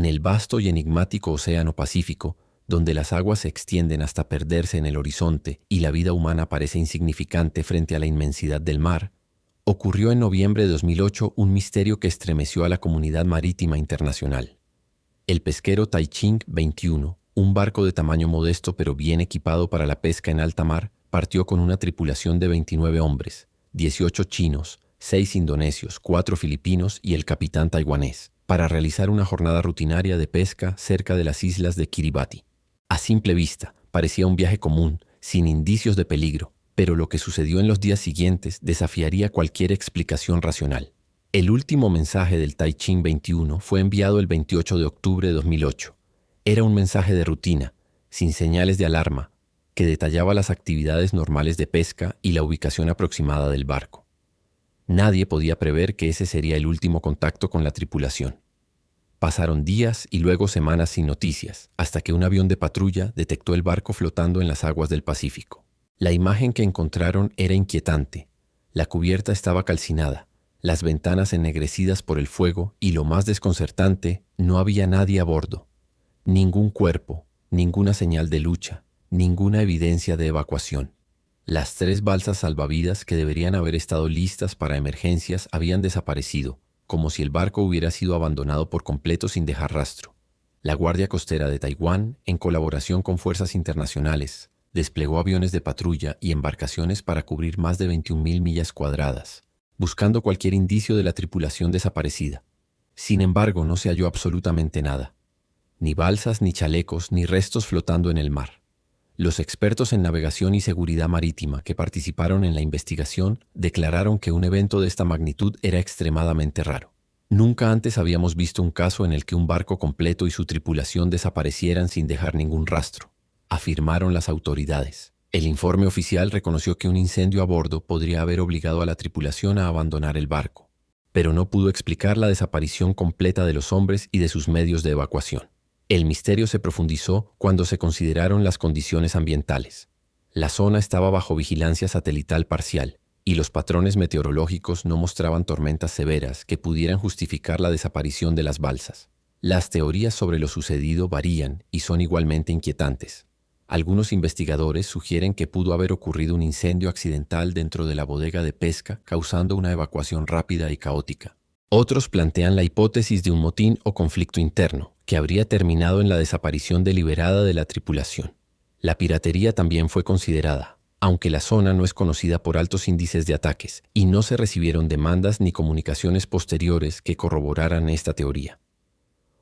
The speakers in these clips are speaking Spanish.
el vasto y enigmático Océano Pacífico, donde las aguas se extienden hasta perderse en el horizonte y la vida humana parece insignificante frente a la inmensidad del mar, ocurrió en noviembre de 2008 un misterio que estremeció a la comunidad marítima internacional. El pesquero Taiching 21, un barco de tamaño modesto pero bien equipado para la pesca en alta mar, partió con una tripulación de 29 hombres, 18 chinos, 6 indonesios, 4 filipinos y el capitán taiwanés, para realizar una jornada rutinaria de pesca cerca de las islas de Kiribati. A simple vista, parecía un viaje común, sin indicios de peligro, pero lo que sucedió en los días siguientes desafiaría cualquier explicación racional. El último mensaje del Taiching 21 fue enviado el 28 de octubre de 2008. Era un mensaje de rutina, sin señales de alarma, que detallaba las actividades normales de pesca y la ubicación aproximada del barco. Nadie podía prever que ese sería el último contacto con la tripulación. Pasaron días y luego semanas sin noticias, hasta que un avión de patrulla detectó el barco flotando en las aguas del Pacífico. La imagen que encontraron era inquietante. La cubierta estaba calcinada, las ventanas ennegrecidas por el fuego y, lo más desconcertante, no había nadie a bordo. Ningún cuerpo, ninguna señal de lucha, ninguna evidencia de evacuación. Las 3 balsas salvavidas que deberían haber estado listas para emergencias habían desaparecido, como si el barco hubiera sido abandonado por completo sin dejar rastro. La Guardia Costera de Taiwán, en colaboración con fuerzas internacionales, desplegó aviones de patrulla y embarcaciones para cubrir más de 21.000 millas cuadradas, buscando cualquier indicio de la tripulación desaparecida. Sin embargo, no se halló absolutamente nada. Ni balsas, ni chalecos, ni restos flotando en el mar. Los expertos en navegación y seguridad marítima que participaron en la investigación declararon que un evento de esta magnitud era extremadamente raro. Nunca antes habíamos visto un caso en el que un barco completo y su tripulación desaparecieran sin dejar ningún rastro, afirmaron las autoridades. El informe oficial reconoció que un incendio a bordo podría haber obligado a la tripulación a abandonar el barco, pero no pudo explicar la desaparición completa de los hombres y de sus medios de evacuación. El misterio se profundizó cuando se consideraron las condiciones ambientales. La zona estaba bajo vigilancia satelital parcial y los patrones meteorológicos no mostraban tormentas severas que pudieran justificar la desaparición de las balsas. Las teorías sobre lo sucedido varían y son igualmente inquietantes. Algunos investigadores sugieren que pudo haber ocurrido un incendio accidental dentro de la bodega de pesca, causando una evacuación rápida y caótica. Otros plantean la hipótesis de un motín o conflicto interno, que habría terminado en la desaparición deliberada de la tripulación. La piratería también fue considerada, aunque la zona no es conocida por altos índices de ataques y no se recibieron demandas ni comunicaciones posteriores que corroboraran esta teoría.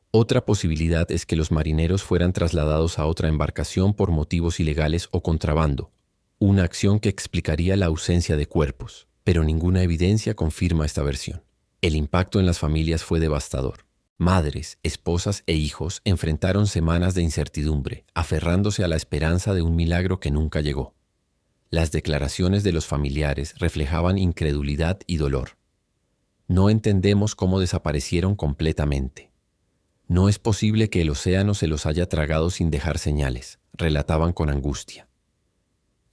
Otra posibilidad es que los marineros fueran trasladados a otra embarcación por motivos ilegales o contrabando, una acción que explicaría la ausencia de cuerpos, pero ninguna evidencia confirma esta versión. El impacto en las familias fue devastador. Madres, esposas e hijos enfrentaron semanas de incertidumbre, aferrándose a la esperanza de un milagro que nunca llegó. Las declaraciones de los familiares reflejaban incredulidad y dolor. No entendemos cómo desaparecieron completamente. No es posible que el océano se los haya tragado sin dejar señales, relataban con angustia.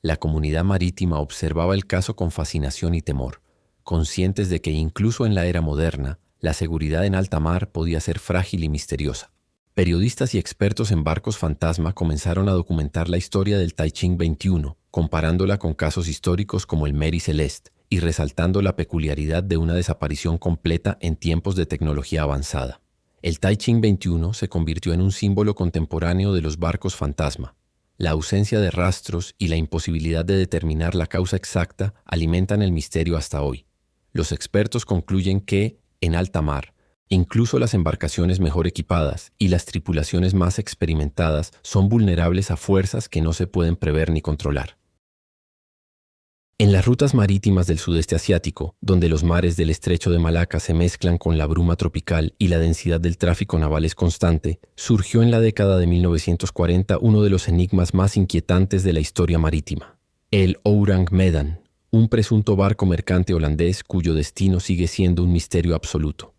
La comunidad marítima observaba el caso con fascinación y temor, conscientes de que incluso en la era moderna, la seguridad en alta mar podía ser frágil y misteriosa. Periodistas y expertos en barcos fantasma comenzaron a documentar la historia del Taiching 21, comparándola con casos históricos como el Mary Celeste y resaltando la peculiaridad de una desaparición completa en tiempos de tecnología avanzada. El Taiching 21 se convirtió en un símbolo contemporáneo de los barcos fantasma. La ausencia de rastros y la imposibilidad de determinar la causa exacta alimentan el misterio hasta hoy. Los expertos concluyen que, en alta mar, incluso las embarcaciones mejor equipadas y las tripulaciones más experimentadas son vulnerables a fuerzas que no se pueden prever ni controlar. En las rutas marítimas del sudeste asiático, donde los mares del estrecho de Malaca se mezclan con la bruma tropical y la densidad del tráfico naval es constante, surgió en la década de 1940 uno de los enigmas más inquietantes de la historia marítima: el Orang Medan, un presunto barco mercante holandés cuyo destino sigue siendo un misterio absoluto.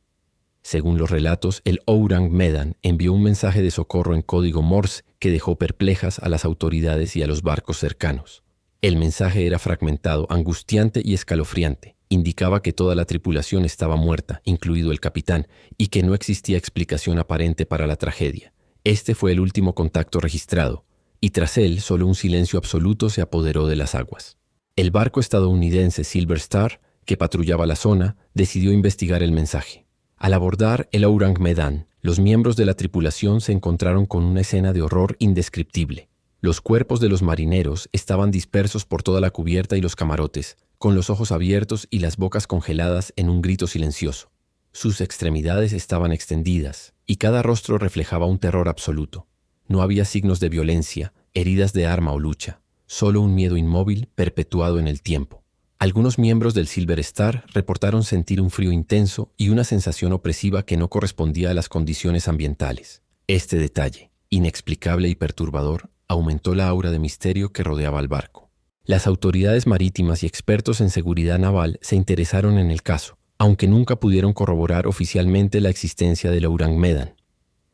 Según los relatos, el Orang Medan envió un mensaje de socorro en código Morse que dejó perplejas a las autoridades y a los barcos cercanos. El mensaje era fragmentado, angustiante y escalofriante. Indicaba que toda la tripulación estaba muerta, incluido el capitán, y que no existía explicación aparente para la tragedia. Este fue el último contacto registrado, y tras él solo un silencio absoluto se apoderó de las aguas. El barco estadounidense Silver Star, que patrullaba la zona, decidió investigar el mensaje. Al abordar el Ourang Medan, los miembros de la tripulación se encontraron con una escena de horror indescriptible. Los cuerpos de los marineros estaban dispersos por toda la cubierta y los camarotes, con los ojos abiertos y las bocas congeladas en un grito silencioso. Sus extremidades estaban extendidas, y cada rostro reflejaba un terror absoluto. No había signos de violencia, heridas de arma o lucha, solo un miedo inmóvil perpetuado en el tiempo. Algunos miembros del Silver Star reportaron sentir un frío intenso y una sensación opresiva que no correspondía a las condiciones ambientales. Este detalle, inexplicable y perturbador, aumentó la aura de misterio que rodeaba al barco. Las autoridades marítimas y expertos en seguridad naval se interesaron en el caso, aunque nunca pudieron corroborar oficialmente la existencia del Ourang Medan.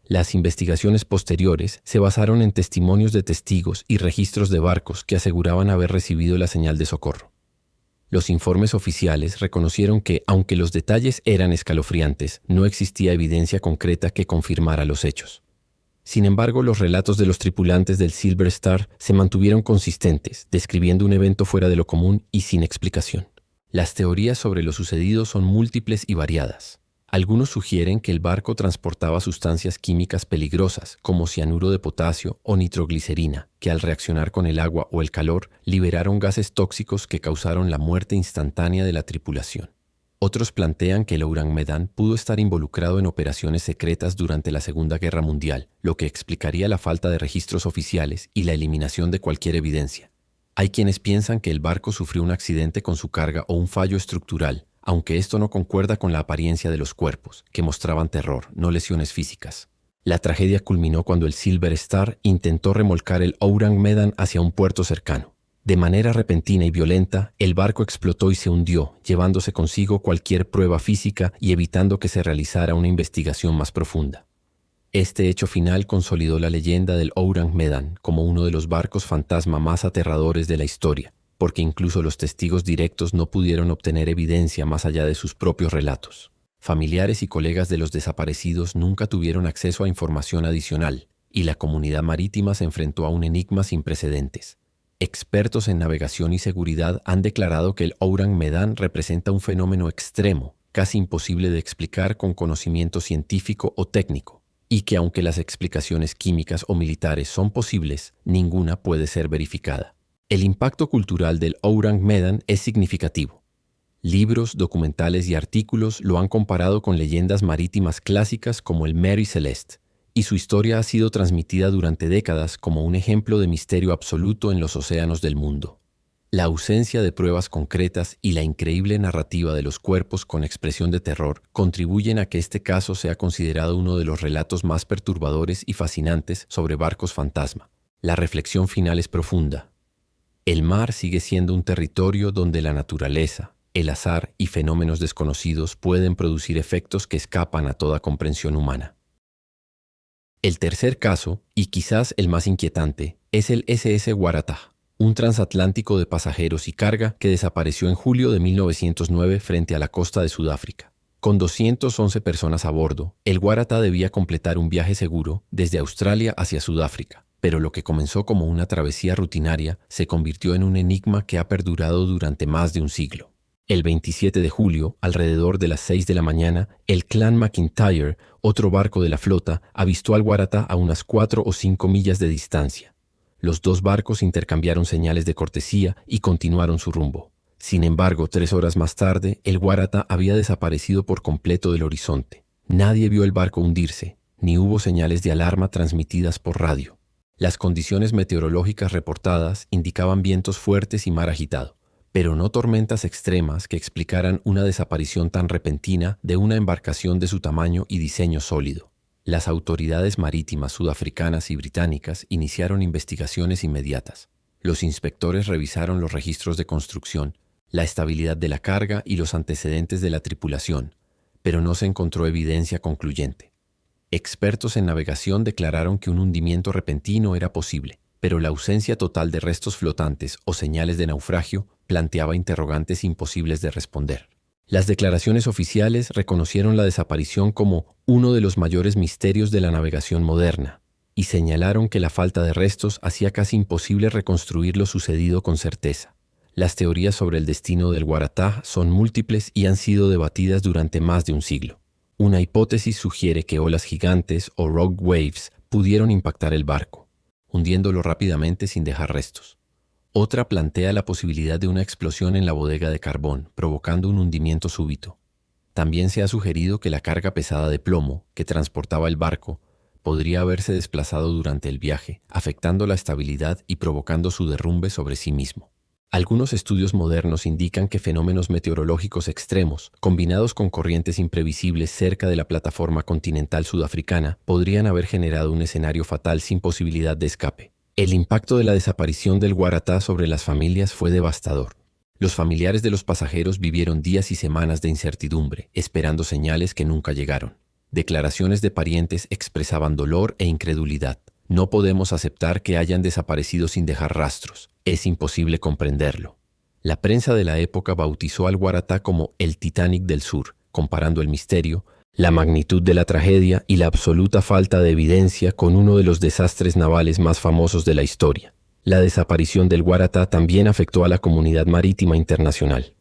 Las investigaciones posteriores se basaron en testimonios de testigos y registros de barcos que aseguraban haber recibido la señal de socorro. Los informes oficiales reconocieron que, aunque los detalles eran escalofriantes, no existía evidencia concreta que confirmara los hechos. Sin embargo, los relatos de los tripulantes del Silver Star se mantuvieron consistentes, describiendo un evento fuera de lo común y sin explicación. Las teorías sobre lo sucedido son múltiples y variadas. Algunos sugieren que el barco transportaba sustancias químicas peligrosas, como cianuro de potasio o nitroglicerina, que al reaccionar con el agua o el calor liberaron gases tóxicos que causaron la muerte instantánea de la tripulación. Otros plantean que el Ourang Medan pudo estar involucrado en operaciones secretas durante la Segunda Guerra Mundial, lo que explicaría la falta de registros oficiales y la eliminación de cualquier evidencia. Hay quienes piensan que el barco sufrió un accidente con su carga o un fallo estructural, aunque esto no concuerda con la apariencia de los cuerpos, que mostraban terror, no lesiones físicas. La tragedia culminó cuando el Silver Star intentó remolcar el Ourang Medan hacia un puerto cercano. De manera repentina y violenta, el barco explotó y se hundió, llevándose consigo cualquier prueba física y evitando que se realizara una investigación más profunda. Este hecho final consolidó la leyenda del Ourang Medan como uno de los barcos fantasma más aterradores de la historia, porque incluso los testigos directos no pudieron obtener evidencia más allá de sus propios relatos. Familiares y colegas de los desaparecidos nunca tuvieron acceso a información adicional, y la comunidad marítima se enfrentó a un enigma sin precedentes. Expertos en navegación y seguridad han declarado que el Ourang Medan representa un fenómeno extremo, casi imposible de explicar con conocimiento científico o técnico, y que aunque las explicaciones químicas o militares son posibles, ninguna puede ser verificada. El impacto cultural del Ourang Medan es significativo. Libros, documentales y artículos lo han comparado con leyendas marítimas clásicas como el Mary Celeste, y su historia ha sido transmitida durante décadas como un ejemplo de misterio absoluto en los océanos del mundo. La ausencia de pruebas concretas y la increíble narrativa de los cuerpos con expresión de terror contribuyen a que este caso sea considerado uno de los relatos más perturbadores y fascinantes sobre barcos fantasma. La reflexión final es profunda. El mar sigue siendo un territorio donde la naturaleza, el azar y fenómenos desconocidos pueden producir efectos que escapan a toda comprensión humana. El tercer caso, y quizás el más inquietante, es el SS Waratah, un transatlántico de pasajeros y carga que desapareció en julio de 1909 frente a la costa de Sudáfrica. Con 211 personas a bordo, el Waratah debía completar un viaje seguro desde Australia hacia Sudáfrica, pero lo que comenzó como una travesía rutinaria se convirtió en un enigma que ha perdurado durante más de un siglo. El 27 de julio, alrededor de las 6 de la mañana, el Clan McIntyre, otro barco de la flota, avistó al Waratah a unas 4 o 5 millas de distancia. Los dos barcos intercambiaron señales de cortesía y continuaron su rumbo. Sin embargo, 3 horas más tarde, el Waratah había desaparecido por completo del horizonte. Nadie vio el barco hundirse, ni hubo señales de alarma transmitidas por radio. Las condiciones meteorológicas reportadas indicaban vientos fuertes y mar agitado, pero no tormentas extremas que explicaran una desaparición tan repentina de una embarcación de su tamaño y diseño sólido. Las autoridades marítimas sudafricanas y británicas iniciaron investigaciones inmediatas. Los inspectores revisaron los registros de construcción, la estabilidad de la carga y los antecedentes de la tripulación, pero no se encontró evidencia concluyente. Expertos en navegación declararon que un hundimiento repentino era posible, pero la ausencia total de restos flotantes o señales de naufragio planteaba interrogantes imposibles de responder. Las declaraciones oficiales reconocieron la desaparición como uno de los mayores misterios de la navegación moderna y señalaron que la falta de restos hacía casi imposible reconstruir lo sucedido con certeza. Las teorías sobre el destino del Waratah son múltiples y han sido debatidas durante más de un siglo. Una hipótesis sugiere que olas gigantes o rogue waves pudieron impactar el barco, hundiéndolo rápidamente sin dejar restos. Otra plantea la posibilidad de una explosión en la bodega de carbón, provocando un hundimiento súbito. También se ha sugerido que la carga pesada de plomo que transportaba el barco podría haberse desplazado durante el viaje, afectando la estabilidad y provocando su derrumbe sobre sí mismo. Algunos estudios modernos indican que fenómenos meteorológicos extremos, combinados con corrientes imprevisibles cerca de la plataforma continental sudafricana, podrían haber generado un escenario fatal sin posibilidad de escape. El impacto de la desaparición del Waratah sobre las familias fue devastador. Los familiares de los pasajeros vivieron días y semanas de incertidumbre, esperando señales que nunca llegaron. Declaraciones de parientes expresaban dolor e incredulidad. No podemos aceptar que hayan desaparecido sin dejar rastros. Es imposible comprenderlo. La prensa de la época bautizó al Waratah como el Titanic del Sur, comparando el misterio, la magnitud de la tragedia y la absoluta falta de evidencia con uno de los desastres navales más famosos de la historia. La desaparición del Waratah también afectó a la comunidad marítima internacional.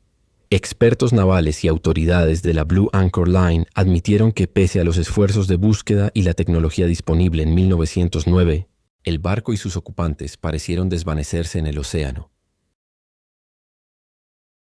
Expertos navales y autoridades de la Blue Anchor Line admitieron que pese a los esfuerzos de búsqueda y la tecnología disponible en 1909, el barco y sus ocupantes parecieron desvanecerse en el océano,